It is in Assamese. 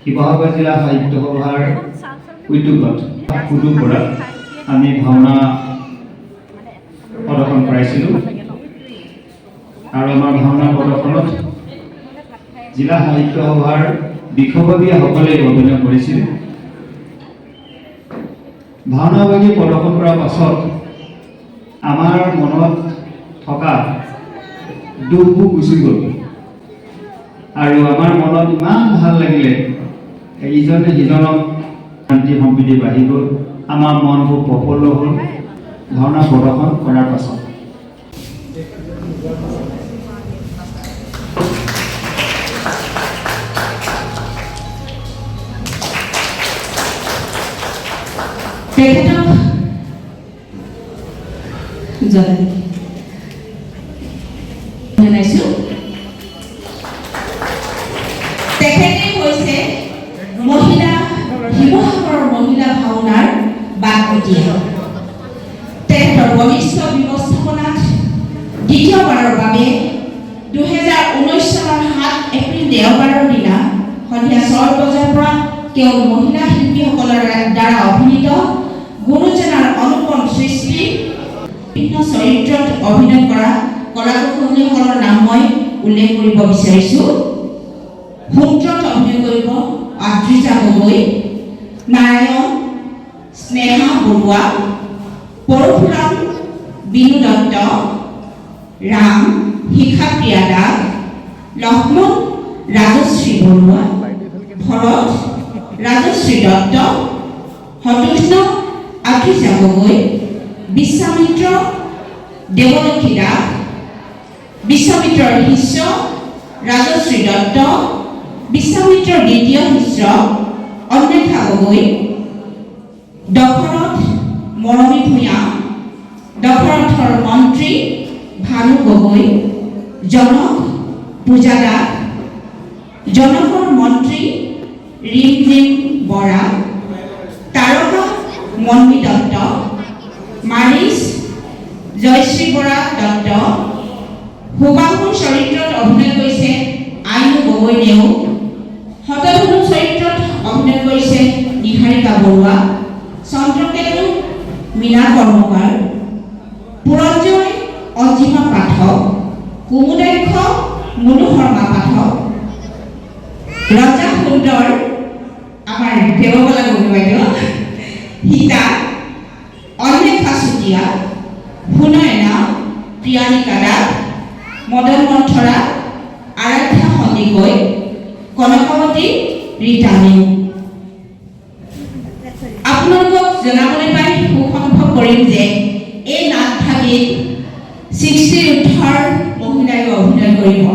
শিৱসাগৰ জিলা সাহিত্য সভাৰ উদ্যোগত পুদুপৰা আমি ভাওনা প্ৰদৰ্শন কৰাইছিলোঁ আৰু আমাৰ ভাওনা প্ৰদৰ্শনত জিলা সাহিত্য সভাৰ বিষয়ববীয়াসকলে অভিনয় কৰিছিল। ভাওনাভাগী প্ৰদৰ্শন কৰাৰ পাছত আমাৰ মনত থকা দুখবোৰ গুচি গ'ল আৰু আমাৰ মনত ইমান ভাল লাগিলে, ইজনে সিজনক শান্তি সম্প্ৰীতি বাঢ়ি গ'ল, আমাৰ মনবোৰ প্ৰফুল্ল হ'ল ভাওনা প্ৰদৰ্শন কৰাৰ পাছত। তেখেতক জনাইছোঁ। তেখেতে হৈছে মহিলা শিৱসাগৰৰ মহিলা ভাওনাৰ বাকপতীয়া। তেখেতৰ বলিষ্ঠ ব্যৱস্থাপনাত দ্বিতীয়বাৰৰ বাবে 2019 চনৰ 7 এপ্ৰিল দেওবাৰৰ দিনা সন্ধিয়া 6 বজাৰ পৰা কেৱল মহিলা শিল্পীসকলৰ দ্বাৰা অভিনীত গুৰুজনাৰ অনুপম সৃষ্টি বিভিন্ন চৰিত্ৰত অভিনয় কৰা কলাকুশলীসকলৰ নাম মই উল্লেখ কৰিব বিচাৰিছোঁ। সূত্ৰত অভিনয় কৰিব আদ্ৰিজা গগৈ, নাৰায়ণ স্নেহা বৰুৱা, পৰশুৰাম বিনু দত্ত, ৰাম শিখাপ্ৰিয়া দাস, লক্ষ্মণ ৰাজশ্ৰী বৰুৱা, ভৰত ৰাজশ্ৰী দত্ত, শতৃষ্ণ আদ্ৰিজা গগৈ, বিশ্বামিত্ৰ দেৱলক্ষী দাস, বিশ্বামিত্ৰৰ শিষ্য ৰাজশ্ৰী দত্ত, বিশ্বামিত্ৰৰ দ্বিতীয় শিষ্য অন্বেষা গগৈ, দশৰথ মৰমী ভূঞা, দশৰথৰ মন্ত্ৰী ভানু গগৈ, জনক পূজা দাস, জনকৰ মন্ত্ৰী ৰিমজিম বৰা, তাৰকা মন্মী দত্ত, মাৰিচ জয়শ্ৰী বৰা দত্ত, সুবাহুৰ চৰিত্ৰত অভিনয় কৰিছে আইনু গগৈ নেওগ, শতধনু চৰিত্ৰত অভিনয় কৰিছে নিহাৰিকা বৰুৱা, চন্দ্ৰকেতু মীনা কৰ্মকাৰ, পুৰঞ্জয় অঞ্জিমা পাঠক, কুমুদাক্ষ মুনু শৰ্মা পাঠক, ৰজা সুন্দৰ আমাৰ দেৱকলা গগৈ বাইদেউ, সীতা অন্বেষা চুতীয়া, সুনয়না প্ৰিয়ানিকা দাস, মদন মন্থৰা আৰাধ্যা সন্দিকৈ, কনকৱতী ৰীতা নেওগ। আপোনালোকক জনাবলৈ পাই সুখ অনুভৱ কৰিম যে এই নাটভাগীত 60 ঊৰ্ধৰ মহিলাই অভিনয় কৰিব।